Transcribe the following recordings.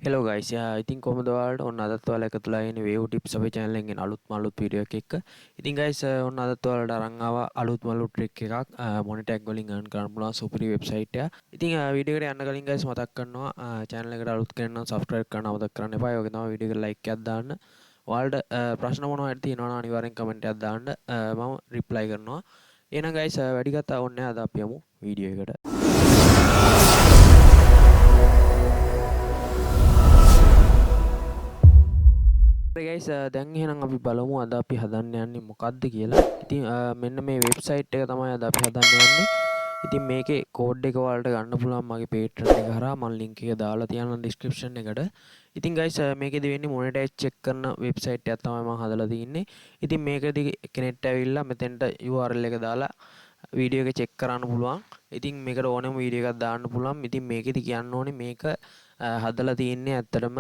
Hello guys, ඉතින් කොහොමද ඔයාලට ඔන්න අදත් ඔයාලා එකතුලා ඉන්නේ වේව් ටිප්ස් අපේ channel එකෙන් අලුත් වීඩියෝ එකක් එක්ක. ඉතින් guys ඔන්න අදත් ඔයාලට අරන් ආවා අලුත්ම trick එකක් money tag වලින් earn කරන්න පුළුවන් සුපිරි website එකක්. ඉතින් වීඩියෝ එකට යන්න කලින් guys මතක් කරනවා channel එකට අලුත් කෙනෙක් නම් subscribe කරන්න අමතක කරන්න එපා. ඒ වගේ තමයි වීඩියෝ එකට like එකක් දාන්න. ඔයාලට ප්‍රශ්න මොනවා හරි තියෙනවා නම් අනිවාර්යෙන් comment එකක් දාන්න. මම reply කරනවා. එහෙනම් guys වැඩි කතා ඕනේ නැහැ. අද අපි යමු වීඩියෝ එකට. ගයිස් දැන් එහෙනම් අපි බලමු අද අපි හදන්න යන්නේ මොකක්ද කියලා. ඉතින් මෙන්න මේ වෙබ්සයිට් එක තමයි අද අපි හදන්න යන්නේ. ඉතින් මේකේ කෝඩ් එක ඔයාලට ගන්න පුළුවන් මගේ Patreon එක හරහා මම link එක දාලා තියන්නම් description එකට. ඉතින් ගයිස් මේකෙදි වෙන්නේ මොනිටයිස් චෙක් කරන වෙබ්සයිට් එකක් තමයි මම හදලා තින්නේ. ඉතින් මේකෙදි කෙනෙක්ට ඇවිල්ලා මෙතෙන්ට URL එක දාලා වීඩියෝ එක චෙක් කරන්න පුළුවන්. ඉතින් මේකට ඕනෙම වීඩියෝ එකක් දාන්න පුළුවන්. ඉතින් මේකෙදි කියන්න ඕනේ මේක හදලා තියෙන්නේ ඇත්තටම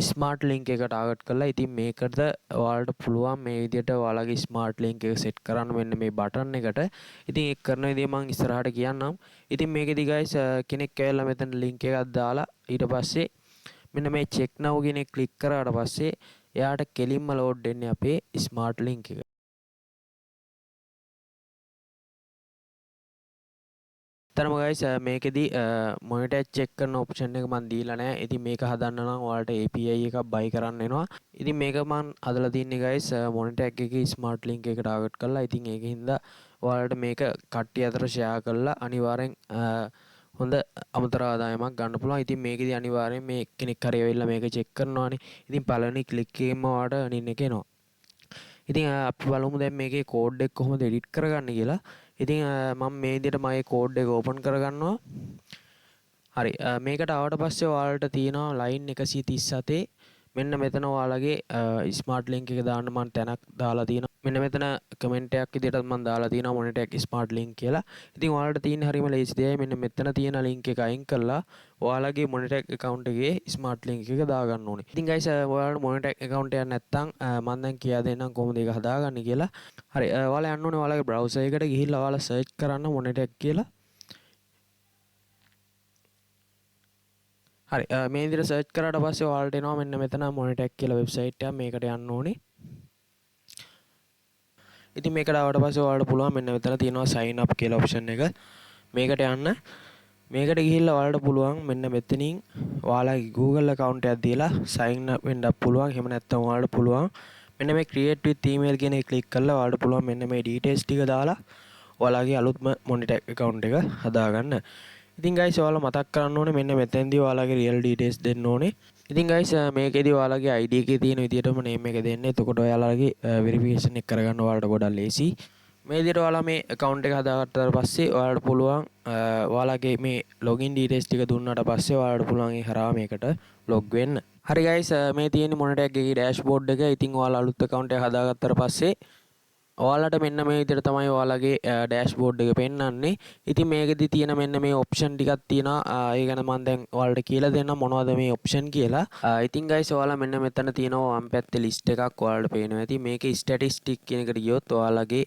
ස්මාර්ට් ලින්ක් එක ටාගට් කරලා. ඉතින් මේකට ඔයාලට පුළුවන් මේ විදිහට ඔයාලගේ ස්මාර්ට් ලින්ක් එක සෙට් කරන්න මෙන්න මේ බටන් එකට. ඉතින් ඒක කරන විදිය මම ඉස්සරහට කියන්නම්. ඉතින් මේකෙදි guys කෙනෙක් ඇවිල්ලා මෙතන ලින්ක් එකක් දාලා ඊට පස්සේ මෙන්න මේ check now කියන එක ක්ලික් කරාට පස්සේ එයාට කෙලින්ම ලෝඩ් වෙන්නේ අපේ ස්මාර්ට් ලින්ක් එක. තරම guys මේකෙදි මොනිටයිස් චෙක් කරන ඔප්ෂන් එක මම දීලා නැහැ. ඉතින් මේක හදන්න නම් ඔයාලට API එකක් buy කරන්න වෙනවා. ඉතින් මේක මම හදලා තින්නේ guys මොනිටයිස් එකේ ස්මාර්ට් ලින්ක් එක ටාගට් කරලා. ඉතින් ඒකින්ද ඔයාලට මේක කට්ටිය අතර ෂෙයා කරලා අනිවාර්යෙන් හොඳ අමතර ආදායමක් ගන්න පුළුවන්. ඉතින් මේකෙදි අනිවාර්යෙන් මේ කෙනෙක් හරි ඇවිල්ලා මේක චෙක් කරනවානේ. ඉතින් පළවෙනි ක්ලික් එකෙන්ම ඔයාලට earning එක එනවා. ඉතින් අපි බලමු දැන් මේකේ කෝඩ් එක කොහොමද එඩිට් කරගන්නේ කියලා. ඉතින් මම මේ විදිහට මගේ කෝඩ් එක ඕපන් කරගන්නවා. හරි මේකට ආවට පස්සේ ඔයාලට තියෙනවා ලයින් 137 මෙන්න මෙතන ඔයාලගේ ස්මාර්ට් ලින්ක් එක දාන්න මම තැනක් දාලා තියෙනවා. මෙන්න මෙතන කමෙන්ට් එකක් විදිහට මම දාලා තියෙනවා මොනිටෙක් ස්මාර්ට් ලින්ක් කියලා. ඉතින් ඔයාලට තියෙන්නේ හරියම ලේසි දෙයයි. මෙන්න මෙතන තියෙන ලින්ක් එක අයින් කරලා ඔයාලගේ මොනිටෙක් account එකේ ස්මාර්ට් ලින්ක් එක දාගන්න ඕනේ. ඉතින් guys ඔයාලට මොනිටෙක් account එකක් නැත්නම් මම දැන් කියා දෙන්නම් කොහොමද ඒක හදාගන්නේ කියලා. හරි ඔයාලා යන්න ඕනේ ඔයාලගේ browser එකට ගිහිල්ලා ඔයාලා search කරන්න මොනිටෙක් කියලා. හරි මේ විදිහට සර්ච් කරාට පස්සේ ඔයාලට එනවා මෙන්න මෙතන මොනිටෙක් කියලා වෙබ්සයිට් එකක්. මේකට යන්න ඕනේ. ඉතින් මේකට ආවට පස්සේ ඔයාලට පුළුවන් මෙන්න මෙතන තියෙනවා sign up කියලා option එක. මේකට යන්න. මේකට ගිහිල්ලා ඔයාලට පුළුවන් මෙන්න මෙතනින් ඔයාලගේ Google account එකක් දීලා sign up වෙන්න පුළුවන්. එහෙම නැත්නම් ඔයාලට පුළුවන් මෙන්න මේ create with email කියන එක ක්ලික් කරලා ඔයාලට පුළුවන් මෙන්න මේ details ටික දාලා ඔයාලගේ අලුත්ම මොනිටෙක් account එක හදාගන්න. ඉතින් guys ඔයාලා මතක් කරන්න ඕනේ මෙන්න මෙතෙන්දී ඔයාලගේ real details දෙන්න ඕනේ. ඉතින් guys මේකෙදී ඔයාලගේ ID එකේ තියෙන විදිහටම name එක දෙන්න. එතකොට ඔයාලගේ verification එක කරගන්න ඔයාලට ගොඩක් ලේසි. මේ විදිහට ඔයාලා මේ account එක හදාගත්තාට පස්සේ ඔයාලට පුළුවන් ඔයාලගේ මේ login details ටික දුන්නාට පස්සේ ඔයාලට පුළුවන් ඒ හරහා මේකට log වෙන්න. හරි guys මේ තියෙන්නේ මොනිටෙක් එකේ dashboard එක. ඉතින් ඔයාලා අලුත් account එක හදාගත්තාට පස්සේ ඔයාලට මෙන්න මේ විදිහට තමයි ඔයාලගේ ඩෑෂ්බෝඩ් එක පෙන්වන්නේ. ඉතින් මේකෙදි තියෙන මෙන්න මේ ඔප්ෂන් ටිකක් තියෙනවා. ඒ ගැන මම දැන් ඔයාලට කියලා දෙන්නම් මොනවද මේ ඔප්ෂන් කියලා. ඉතින් guys ඔයාලා මෙන්න මෙතන තියෙනවා වම් පැත්තේ ලිස්ට් එකක් ඔයාලට පේනවා ඇති. මේකේ ස්ටැටිස්ටික් කියන එකට ගියොත් ඔයාලගේ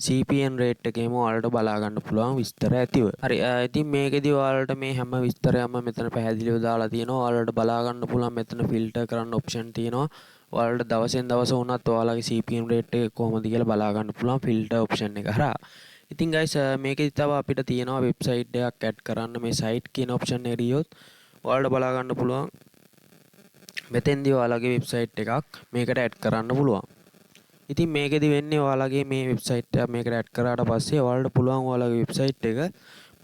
CPN රේට් එකේම ඔයාලට බලා ගන්න පුළුවන් විස්තර ඇතිව. හරි ඉතින් මේකෙදි ඔයාලට මේ හැම විස්තරයක්ම මෙතන පැහැදිලිව දාලා තියෙනවා. ඔයාලට බලා ගන්න පුළුවන් මෙතන ෆිල්ටර් කරන්න ඔප්ෂන් තියෙනවා. ඔයාලට දවසෙන් දවස වුණත් ඔයාලගේ CPM rate එක කොහොමද කියලා බලා ගන්න පුළුවන් ෆිල්ටර් ඔප්ෂන් එක හරහා. ඉතින් guys මේකෙදි තව අපිට තියෙනවා වෙබ්සයිට් එකක් ඇඩ් කරන්න මේ site කියන ඔප්ෂන් එකට ගියොත් ඔයාලට බලා ගන්න පුළුවන් මෙතෙන්දී ඔයාලගේ වෙබ්සයිට් එකක් මේකට ඇඩ් කරන්න පුළුවන්. ඉතින් මේකෙදි වෙන්නේ ඔයාලගේ මේ වෙබ්සයිට් එක මේකට ඇඩ් කරාට පස්සේ ඔයාලට පුළුවන් ඔයාලගේ වෙබ්සයිට් එක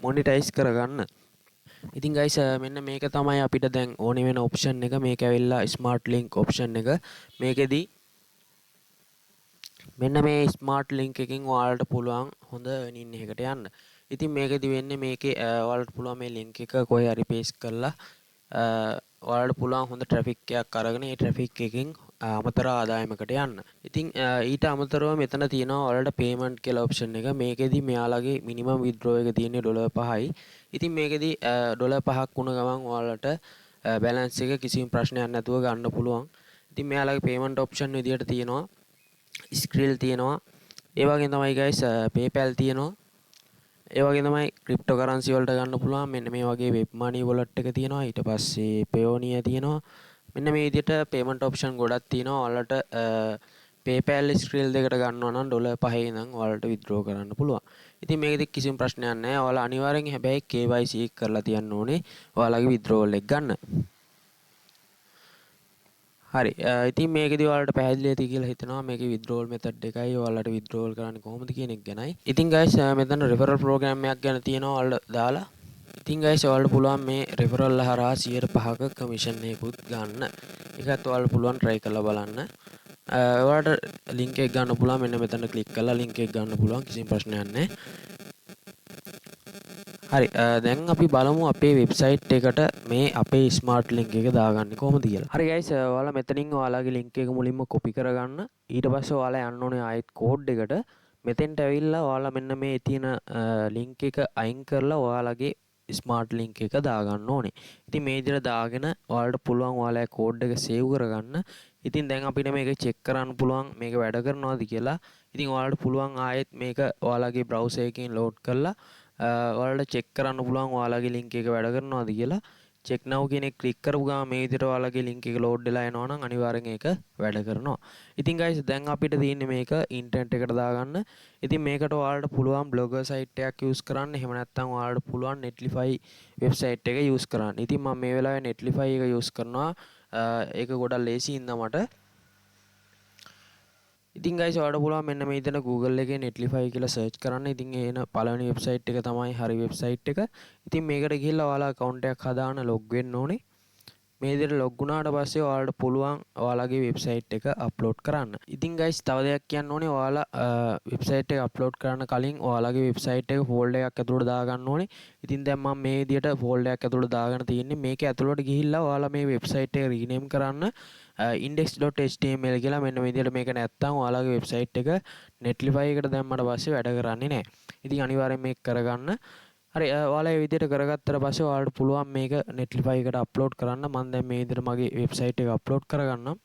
මොනිටයිස් කරගන්න. ඉතින් guys මෙන්න මේක තමයි අපිට දැන් ඕනේ වෙන ඔප්ෂන් එක. මේක ඇවිල්ලා ස්මාර්ට් ලින්ක් ඔප්ෂන් එක. මේකෙදි මෙන්න මේ ස්මාර්ට් ලින්ක් එකකින් ඔයාලට පුළුවන් හොඳ earning එකකට යන්න. ඉතින් මේකෙදි වෙන්නේ මේකේ ඔයාලට පුළුවන් මේ ලින්ක් එක කොහේ හරි paste කරලා ඔයාලට පුළුවන් හොඳ traffic එකක් අරගෙන ඒ traffic එකකින් අමතර ආදායමකට යන්න. ඉතින් ඊට අමතරව මෙතන තියෙනවා ඔයාලට payment කියලා option එක. මේකෙදි මෙයාලගේ minimum withdraw එක තියෙන්නේ $5යි. ඉතින් මේකෙදි $5ක් වුණ ගමන් ඔයාලට balance එක කිසිම ප්‍රශ්නයක් නැතුව ගන්න පුළුවන්. ඉතින් මෙයාලගේ payment option විදියට තියෙනවා Skrill තියෙනවා. ඒ වගේම තමයි guys PayPal තියෙනවා. ඒ වගේ තමයි ක්‍රිප්ටෝකරන්සි වලට ගන්න පුළුවන්. මෙන්න මේ වගේ වෙබ් මනි වොලට් එක තියෙනවා. ඊට පස්සේ පයෝනිය තියෙනවා. මෙන්න මේ විදිහට පේමන්ට් ඔප්ෂන් ගොඩක් තියෙනවා. ඔයාලට PayPal ස්ක්‍රීල් දෙකට ගන්නවා නම් $5 ඉඳන් ඔයාලට withdraw කරන්න පුළුවන්. ඉතින් මේකෙදි කිසිම ප්‍රශ්නයක් නැහැ. ඔයාලා අනිවාර්යෙන් හැබැයි KYC කරලා තියන්න ඕනේ. ඔයාලගේ withdrawal එක ගන්න. හරි ඉතින් මේකෙදි ඔයාලට පැහැදිලි ඇති කියලා හිතනවා මේකේ withdrawal method එකයි ඔයාලට withdrawal කරන්නේ කොහොමද කියන එක ගැනයි. ඉතින් guys මෙතන referral program එකක් ගැන තියෙනවා ඔයාලට දාලා. ඉතින් guys ඔයාලට පුළුවන් මේ referral හරහා 105ක commission එකකුත් ගන්න. ඒකත් ඔයාලට පුළුවන් try කරලා බලන්න. ඔයාලට link එක ගන්න පුළුවන් මෙන්න මෙතන click කරලා link එක ගන්න පුළුවන් කිසිම ප්‍රශ්නයක් නැහැ. හරි දැන් අපි බලමු අපේ වෙබ්සයිට් එකට මේ අපේ ස්මාර්ට් ලින්ක් එක දාගන්නේ කොහොමද කියලා. හරි guys ඔයාලා මෙතනින් ඔයාලගේ ලින්ක් එක මුලින්ම copy කරගන්න. ඊට පස්සේ ඔයාලා යන්න ඕනේ ආයෙත් කෝඩ් එකට. මෙතෙන්ට ඇවිල්ලා ඔයාලා මෙන්න මේ තියෙන ලින්ක් එක අයින් කරලා ඔයාලගේ ස්මාර්ට් ලින්ක් එක දාගන්න ඕනේ. ඉතින් මේ විදිහට දාගෙන ඔයාලට පුළුවන් ඔයාලගේ කෝඩ් එක සේව් කරගන්න. ඉතින් දැන් අපිට මේක චෙක් කරන්න පුළුවන් මේක වැඩ කරනවද කියලා. ඉතින් ඔයාලට පුළුවන් ආයෙත් මේක ඔයාලගේ browser එකකින් load කරලා ඔයාලට චෙක් කරන්න පුළුවන් ඔයාලගේ link එක වැඩ කරනවද කියලා. check now කියන එක click කරපු ගමන් මේ විදිහට ඔයාලගේ link එක load වෙලා එනවා නම් අනිවාර්යෙන් ඒක වැඩ කරනවා. ඉතින් guys දැන් අපිට තියෙන්නේ මේක internet එකට දාගන්න. ඉතින් මේකට ඔයාලට පුළුවන් blogger site එකක් use කරන්න. එහෙම නැත්නම් ඔයාලට පුළුවන් netlify website එක use කරන්න. ඉතින් මම මේ වෙලාවේ netlify එක use කරනවා. ඒක ගොඩක් ලේසි ඉඳ මට. ඉතින් guys ඔයාලට පුළුවන් මෙන්න මේ විදිහට Google එකේ netlify කියලා search කරන්න. ඉතින් එන පළවෙනි website එක තමයි හරි website එක. ඉතින් මේකට ගිහිල්ලා ඔයාලා account එකක් හදාන්න log වෙන්න ඕනේ. මේ විදිහට log වුණාට පස්සේ ඔයාලට පුළුවන් ඔයාලගේ website එක upload කරන්න. ඉතින් guys තව දෙයක් කියන්න ඕනේ ඔයාලා website එක upload කරන්න කලින් ඔයාලගේ website එක folder එකක් ඇතුළට දාගන්න ඕනේ. ඉතින් දැන් මම මේ විදිහට folder එකක් ඇතුළට දාගෙන තියෙන්නේ. මේක ඇතුළට ගිහිල්ලා ඔයාලා මේ website එක rename කරන්න index.html කියලා මෙන්න මේ විදිහට මේක නැත්තම් ඔයාලගේ website එක netlify එකට දැම්මට පස්සේ වැඩ කරන්නේ නැහැ. ඉතින් අනිවාර්යෙන් මේක කරගන්න. හරි ඔයාලා මේ විදිහට කරගත්තට පස්සේ ඔයාලට පුළුවන් මේක netlify එකට අප්ලෝඩ් කරන්න. මම දැන් මේ විදිහට මගේ වෙබ්සයිට් එක අප්ලෝඩ් කරගන්නම්.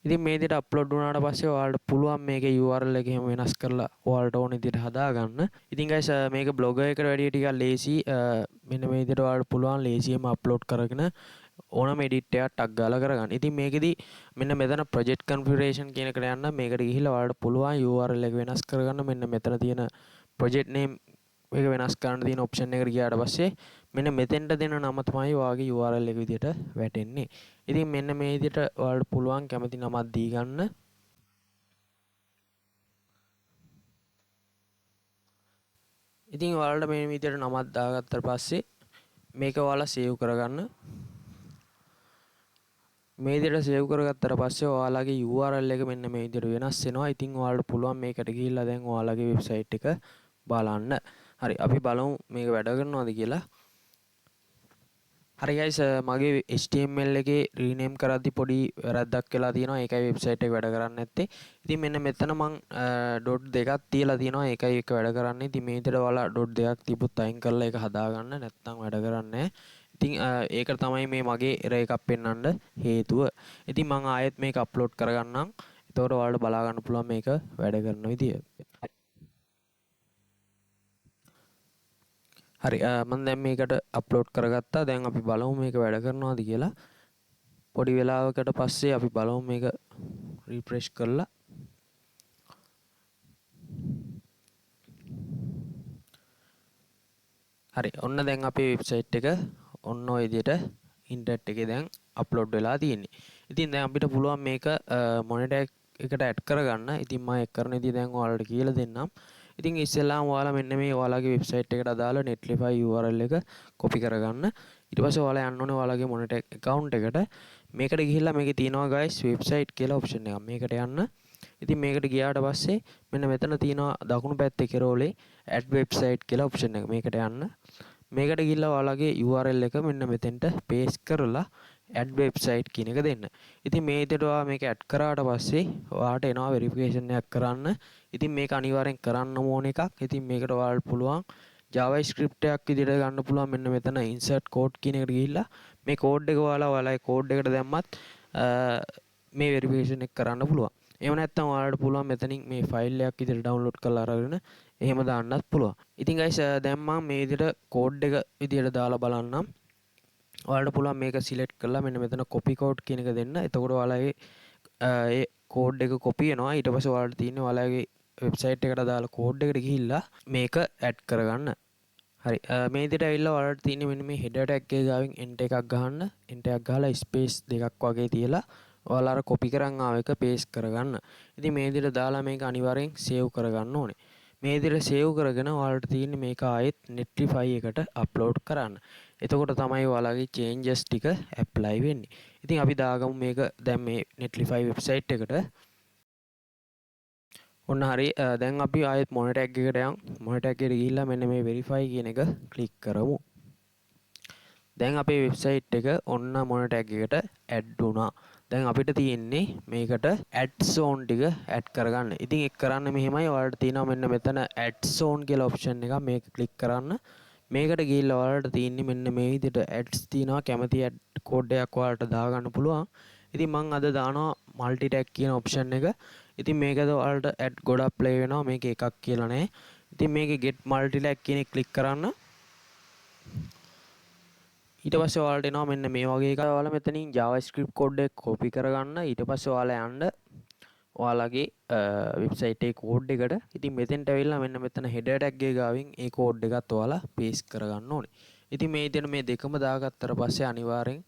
ඉතින් මේ විදිහට අප්ලෝඩ් වුණාට පස්සේ ඔයාලට පුළුවන් මේකේ URL එක එහෙම වෙනස් කරලා ඔයාලට ඕන විදිහට හදාගන්න. ඉතින් guys මේක blogger එකට වැඩිය ටිකක් ලේසි. මෙන්න මේ විදිහට ඔයාලට පුළුවන් ලේසියෙන්ම අප්ලෝඩ් කරගෙන ඕනම edit එකක් ටක් ගාලා කරගන්න. ඉතින් මේකෙදි මෙන්න මෙතන project configuration කියන එකට යන්න මේකට ගිහිල්ලා ඔයාලට පුළුවන් URL එක වෙනස් කරගන්න. මෙන්න මෙතන තියෙන project name එක වෙනස් කරන්න තියෙන option එකට ගියාට පස්සේ මෙන්න මෙතෙන්ට දෙන නම තමයි ඔයාගේ URL එක විදිහට වැටෙන්නේ. ඉතින් මෙන්න මේ විදිහට ඔයාලට පුළුවන් කැමති නමක් දී ගන්න. ඉතින් ඔයාලට මේ විදිහට නමක් දාගත්තට පස්සේ මේක ඔයාලා save කරගන්න. මේ විදිහට save කරගත්තට පස්සේ ඔයාලගේ URL එක මෙන්න මේ විදිහට වෙනස් වෙනවා. ඉතින් ඔයාලට පුළුවන් මේකට ගිහිල්ලා දැන් ඔයාලගේ වෙබ්සයිට් එක බලන්න. හරි අපි බලමු මේක වැඩ කරනවද කියලා. හරි guys මගේ HTML එකේ rename කරද්දි පොඩි වැරද්දක් වෙලා තියෙනවා. ඒකයි වෙබ්සයිට් එක වැඩ කරන්නේ නැත්තේ. ඉතින් මෙන්න මෙතන මං ඩොට් දෙකක් තියලා තියෙනවා. ඒකයි එක වැඩ කරන්නේ. ඉතින් මේ විදිහට ඔයාලා ඩොට් දෙකක් තිබුත් අයින් කරලා ඒක හදාගන්න. නැත්නම් වැඩ කරන්නේ නැහැ. ඉතින් ඒක තමයි මේ මගේ error එකක් පෙන්වන්න හේතුව. ඉතින් මම ආයෙත් මේක අප්ලෝඩ් කරගන්නම්. එතකොට ඔයාලට බලා ගන්න පුළුවන් මේක වැඩ කරන විදිය. හරි මම දැන් මේකට අප්ලෝඩ් කරගත්තා. දැන් අපි බලමු මේක වැඩ කරනවද කියලා. පොඩි වෙලාවකට පස්සේ අපි බලමු මේක රිෆ්‍රෙෂ් කරලා. හරි ඔන්න දැන් අපේ වෙබ්සයිට් එක ඔන්න ඔය විදිහට ඉන්ටර්නෙට් එකේ දැන් අප්ලෝඩ් වෙලා තියෙන්නේ. ඉතින් දැන් අපිට පුළුවන් මේක මොනිටර් එකට ඇඩ් කරගන්න. ඉතින් මම ඒක කරන විදිහ දැන් ඔයාලට කියලා දෙන්නම්. ඉතින් ඉස්සෙල්ලාම ඔයාලා මෙන්න මේ ඔයාලගේ වෙබ්සයිට් එකට අදාළ netlify URL එක copy කරගන්න. ඊට පස්සේ ඔයාලා යන්න ඕනේ ඔයාලගේ මොනිටර් account එකට. මේකට ගිහිල්ලා මේකේ තියෙනවා guys website කියලා option එකක්. මේකට යන්න. ඉතින් මේකට ගියාට පස්සේ මෙන්න මෙතන තියෙනවා දකුණු පැත්තේ කෙරෝලේ add website කියලා option එක. මේකට යන්න. මේකට ගිහිල්ලා ඔයාලගේ URL එක මෙන්න මෙතෙන්ට paste කරලා add website කියන එක දෙන්න. ඉතින් මේ විදිහට ඔයා මේක add කරාට පස්සේ ඔයාට එනවා verification එකක් කරන්න. ඉතින් මේක අනිවාර්යෙන් කරන්න ඕන එකක්. ඉතින් මේකට ඔයාලට පුළුවන් JavaScript එකක් විදිහට ගන්න පුළුවන්. මෙන්න මෙතන insert code කියන එකට ගිහිල්ලා මේ code එක ඔයාලගේ code එකට දැම්මත් මේ verification එක කරන්න පුළුවන්. එහෙම නැත්නම් ඔයාලට පුළුවන් මෙතනින් මේ file එකක් විදිහට download කරලා අරගෙන එහෙම දාන්නත් පුළුවන්. ඉතින් guys දැන් මම මේ විදිහට කෝඩ් එක විදිහට දාලා බලන්නම්. ඔයාලට පුළුවන් මේක සිලෙක්ට් කරලා මෙන්න මෙතන copy code කියන එක දෙන්න. එතකොට ඔයාලගේ ඒ කෝඩ් එක කොපි වෙනවා. ඊට පස්සේ ඔයාලට තියෙන්නේ ඔයාලගේ වෙබ්සයිට් එකට දාලා කෝඩ් එකට ගිහිල්ලා මේක ඇඩ් කරගන්න. හරි මේ විදිහට ඇවිල්ලා ඔයාලට තියෙන්නේ මෙන්න මේ header tag එක ගාවින් enter එකක් ගහන්න. enter එකක් ගහලා space දෙකක් වගේ තියලා ඔයාලා අර copy කරන් ආව එක paste කරගන්න. ඉතින් මේ විදිහට දාලා මේක අනිවාර්යෙන් save කරගන්න ඕනේ. මේ විදිහට save කරගෙන ඔයාලට තියෙන්නේ මේක ආයෙත් Netlify එකට upload කරන්න. එතකොට තමයි ඔයාලගේ changes ටික apply වෙන්නේ. ඉතින් අපි දාගමු මේක දැන් මේ Netlify website එකට. ඔන්න හරි දැන් අපි ආයෙත් මොන ටැග් එකට යන් මොන ටැග් එකට ගිහිල්ලා මෙන්න මේ verify කියන එක ක්ලික් කරමු. දැන් අපේ වෙබ්සයිට් එක ඔන්න මොන ටැග් එකට ඇඩ් වුණා. දැන් අපිට තියෙන්නේ මේකට ads on ටික ඇඩ් කරගන්න. ඉතින් ඒක කරන්න මෙහෙමයි ඔයාලට තියෙනවා මෙන්න මෙතන ads on කියලා ඔප්ෂන් එක මේක ක්ලික් කරන්න. මේකට ගිහිල්ලා ඔයාලට තියෙන්නේ මෙන්න මේ විදිහට ads තියෙනවා කැමති ad කෝඩ් එකක් ඔයාලට දාගන්න පුළුවන්. ඉතින් මම අද දානවා multi tag කියන ඔප්ෂන් එක. ඉතින් මේකද ඔයාලට ඇඩ් ගොඩක් ප්ලේ වෙනවා මේක එකක් කියලා නෑ. ඉතින් මේකේ get multi tag කියන එක ක්ලික් කරන්න. ඊට පස්සේ ඔයාලට එනවා මෙන්න මේ වගේ එකක්. ඔයාලා මෙතනින් JavaScript කෝඩ් එක copy කරගන්න. ඊට පස්සේ ඔයාලා යන්න ඔයාලගේ වෙබ්සයිට් එකේ කෝඩ් එකට. ඉතින් මෙතෙන්ට ඇවිල්ලා මෙන්න මෙතන header tag එක ගාවින් ඒ කෝඩ් එකත් ඔයාලා paste කරගන්න ඕනේ. ඉතින් මේ විදිහට මේ දෙකම දාගත්තට පස්සේ අනිවාර්යෙන්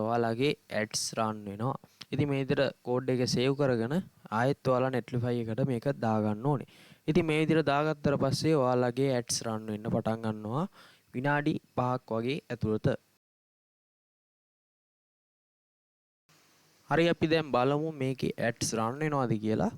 ඔයාලගේ ads run වෙනවා. ඉතින් මේ විදිහට කෝඩ් එක save කරගෙන ආයෙත් ඔයාලා Netlify එකට මේක දාගන්න ඕනේ. ඉතින් මේ විදිහට දාගත්තට පස්සේ ඔයාලගේ ads run වෙන්න පටන් ගන්නවා විනාඩි 5ක් වගේ ඇතුළත. හරි අපි දැන් බලමු මේකේ ads run වෙනවද කියලා.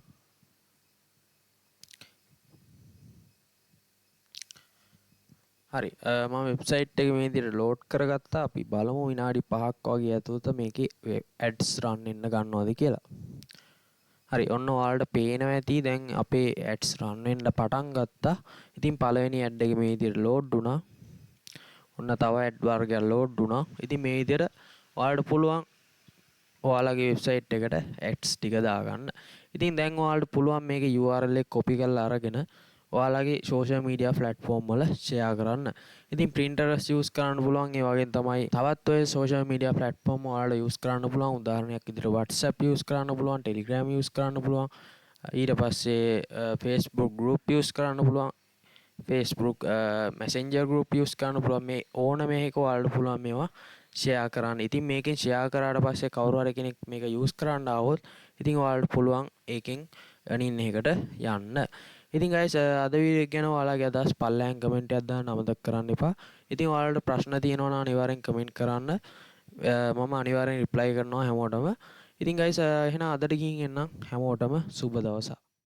හරි මම වෙබ්සයිට් එක මේ විදිහට ලෝඩ් කරගත්තා. අපි බලමු විනාඩි 5ක් වගේ ඇතුළත මේකේ ads run වෙන්න ගන්නවද කියලා. හරි ඔන්න ඔයාලට පේනවා ඇති දැන් අපේ ads run වෙන්න පටන් ගත්තා. ඉතින් පළවෙනි ad එක මේ විදිහට ලෝඩ් වුණා. ඔන්න තව ad වර්ගයක් ලෝඩ් වුණා. ඉතින් මේ විදිහට ඔයාලට පුළුවන් ඔයාලගේ වෙබ්සයිට් එකට ads ටික දාගන්න. ඉතින් දැන් ඔයාලට පුළුවන් මේකේ URL එක copy කරලා අරගෙන ඔයාලගේ social media platform වල share කරන්න. ඉතින් Pinterest use කරන්න පුළුවන්. ඒ වගේම තමයි තවත් ඔය social media platform ඔයාලා use කරන්න පුළුවන්. උදාහරණයක් විදිහට WhatsApp use කරන්න පුළුවන්, Telegram use කරන්න පුළුවන්. ඊට පස්සේ Facebook group use කරන්න පුළුවන්. Facebook Messenger group use කරන්න පුළුවන්. මේ ඕන මේක ඔයාලට පුළුවන් මේවා share කරන්න. ඉතින් මේකෙන් share කරාට පස්සේ කවුරු හරි කෙනෙක් මේක use කරන්න ආවොත් ඉතින් ඔයාලට පුළුවන් ඒකෙන් earning එකකට යන්න. ඉතින් guys අද වීඩියෝ එක ගැන ඔයාලගේ අදහස් පල්ලෙහාන් කමෙන්ට් එකක් දාන්න අමතක කරන්න එපා. ඉතින් ඔයාලට ප්‍රශ්න තියෙනවා නම් අනිවාර්යෙන් කමෙන්ට් කරන්න. මම අනිවාර්යෙන් reply කරනවා හැමෝටම. ඉතින් guys එහෙනම් අදට ගිහින් එන්නම් හැමෝටම සුබ දවසක්.